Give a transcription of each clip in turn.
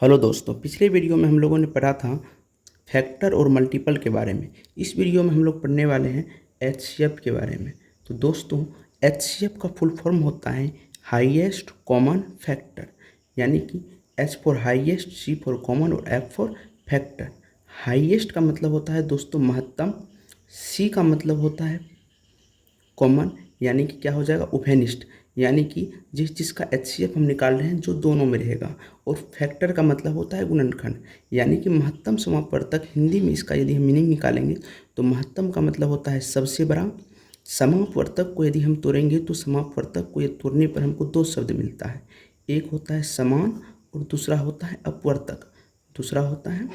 Hello दोस्तों, पिछले video में हम लोगों ने पढ़ा था फैक्टर और मल्टीपल के बारे में। इस वीडियो में हम लोग पढ़ने वाले हैं एचसीएफ के बारे में। तो दोस्तों, एचसीएफ का फुल फॉर्म होता है हाईएस्ट कॉमन फैक्टर, यानी कि H for highest, C for common और एफ फॉर फैक्टर। हाईएस्ट का मतलब होता है दोस्तों महत्तम, सी का मतलब होता है कॉमन, यानी कि क्या हो जाएगा उभयनिष्ठ, यानी कि जिसका एचसीएफ हम निकाल रहे हैं जो दोनों में रहेगा। और फैक्टर का मतलब होता है गुणनखंड, यानी कि महत्तम समापवर्तक। हिंदी में इसका यदि हम मीनिंग निकालेंगे तो महत्तम का मतलब होता है सबसे बड़ा। समापवर्तक को यदि हम तोड़ेंगे तो समापवर्तक को ये तोड़ने पर हमको दो शब्द मिलता है, एक होता है समान और दूसरा होता है अपवर्तक। दूसरा होता है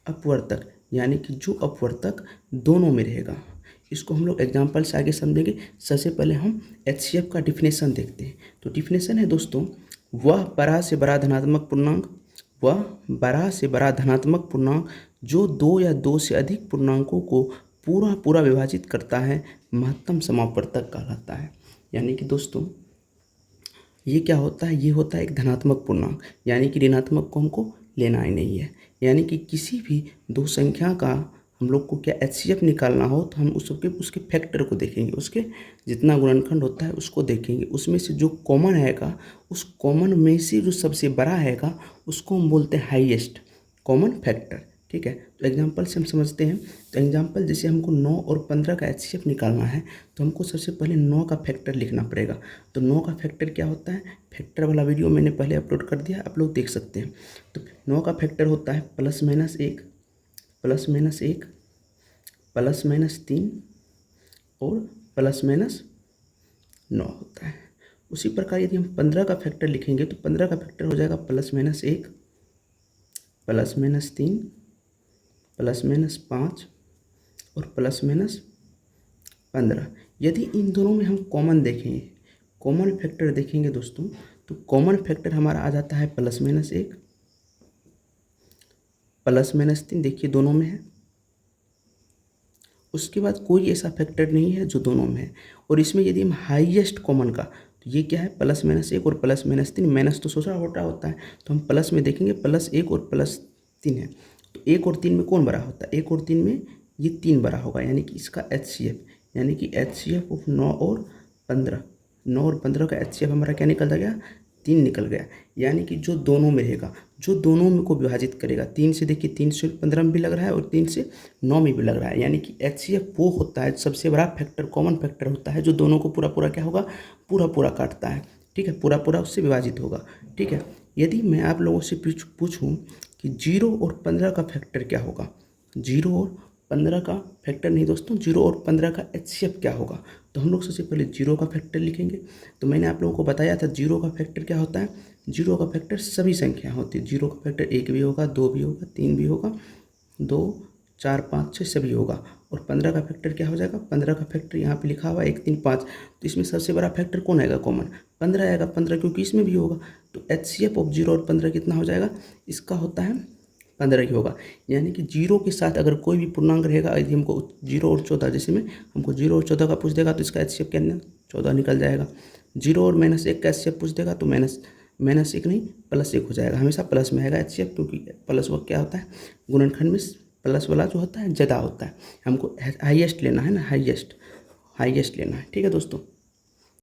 अपवर्तक, यानी कि जो अपवर्तक दोनों में रहेगा। इसको हम लोग एग्जाम्पल से आगे समझेंगे। सबसे पहले हम एचसीएफ का डिफिनेशन देखते हैं। तो डिफिनेशन है दोस्तों, वह बड़ा से बड़ा धनात्मक पूर्णांक, वह बड़ा से बड़ा धनात्मक पूर्णांक जो दो या दो से अधिक पूर्णांकों को पूरा पूरा विभाजित करता है, महत्तम समापवर्तक कहलाता है। यानी कि दोस्तों ये क्या होता है, ये होता है एक धनात्मक पूर्णांक, यानी कि ऋणात्मक को हमको लेना ही नहीं है। यानी कि किसी भी दो संख्या का हम लोग को क्या एचसीएफ निकालना हो तो हम उसके फैक्टर को देखेंगे, उसके जितना गुणनखंड होता है उसको देखेंगे, उसमें से जो कॉमन आएगा उस कॉमन में से जो सबसे बड़ा आएगा उसको हम बोलते हैं हाईएस्ट कॉमन फैक्टर। ठीक है, तो एग्जांपल से हम समझते हैं। तो एग्जांपल जैसे हमको 9 और 15 का एचसीएफ निकालना है तो हमको सबसे पहले 9 का फैक्टर लिखना पड़ेगा। तो 9 का फैक्टर क्या होता है, फैक्टर वाला वीडियो मैंने पहले अपलोड कर दिया, आप लोग देख सकते हैं। तो 9 का फैक्टर होता है +-1, +-1, +-3 और +-9 होता है। उसी प्रकार यदि हम 15 का फैक्टर लिखेंगे तो 15 का फैक्टर हो जाएगा +-1, +-3, +-5 और +-15। यदि इन दोनों में हम कॉमन देखेंगे, कॉमन फैक्टर देखेंगे दोस्तों, तो कॉमन फैक्टर हमारा आ जाता है +-1, +-3, देखिए दोनों में है। उसके बाद कोई ऐसा फैक्टर नहीं है जो दोनों में है। और इसमें यदि हम हाईएस्ट कॉमन का, तो ये क्या है +-1 और +-3, माइनस तो सोचा छोटा होता है, तो हम प्लस में देखेंगे +1 और +3 है। तो 1 और 3 में कौन बड़ा होता है, 1 और 3 में ये 3 बड़ा होगा, यानी कि इसका एचसीएफ, यानी कि एचसीएफ ऑफ 9 और 15, 9 और 15 का एचसीएफ हमारा क्या निकल गया, 3 निकल गया। यानी कि जो दोनों में रहेगा, जो दोनों में को विभाजित करेगा, 3 से देखिए 3 से 15 में भी लग रहा है और 3 से 9 में भी लग रहा है। यानी कि एचसीएफ वो होता है सबसे बड़ा फैक्टर, कॉमन फैक्टर होता है जो दोनों को पूरा पूरा क्या होगा, पूरा पूरा काटता है। ठीक है, पूरा पूरा उससे विभाजित होगा। ठीक है, यदि मैं आप लोगों से पूछूं कि 0 और 15 का फैक्टर क्या होगा, 0 और 15 का फैक्टर नहीं दोस्तों, 0 और 15 का एचसीएफ क्या होगा, तो हम लोग सबसे पहले 0 का फैक्टर लिखेंगे। तो मैंने आप लोगों को बताया था 0 का फैक्टर क्या होता है, 0 का फैक्टर सभी संख्या होती है। 0 का फैक्टर 1 भी होगा, 2 भी होगा, 3 भी होगा, 2, 4, 5, 6 सभी होगा। और 15 का फैक्टर क्या हो जाएगा, 15 का फैक्टर यहाँ पे लिखा हुआ है 1, 3, 5। तो इसमें सबसे बड़ा फैक्टर कौन आएगा, कॉमन 15 आएगा, 15 क्योंकि इसमें भी होगा। तो एचसीएफ ऑफ 0 और 15 कितना हो जाएगा, इसका होता है 15 ही होगा। यानी कि 0 के साथ अगर कोई भी पूर्णांक रहेगा, यदि हमको 0 और 14, जैसे में हमको 0 और 14 का पूछ देगा तो इसका एचसीएफ क्या 14 निकल जाएगा। 0 और -1 का एचसीएफ पूछ देगा तो -1 नहीं +1 हो जाएगा। हमेशा प्लस में आएगा एचसीएफ, क्योंकि प्लस वो क्या होता है, गुणनखंड में प्लस वाला जो होता है ज़्यादा होता है। हमको हाईएस्ट लेना है ना, हाईएस्ट लेना है। ठीक है दोस्तों।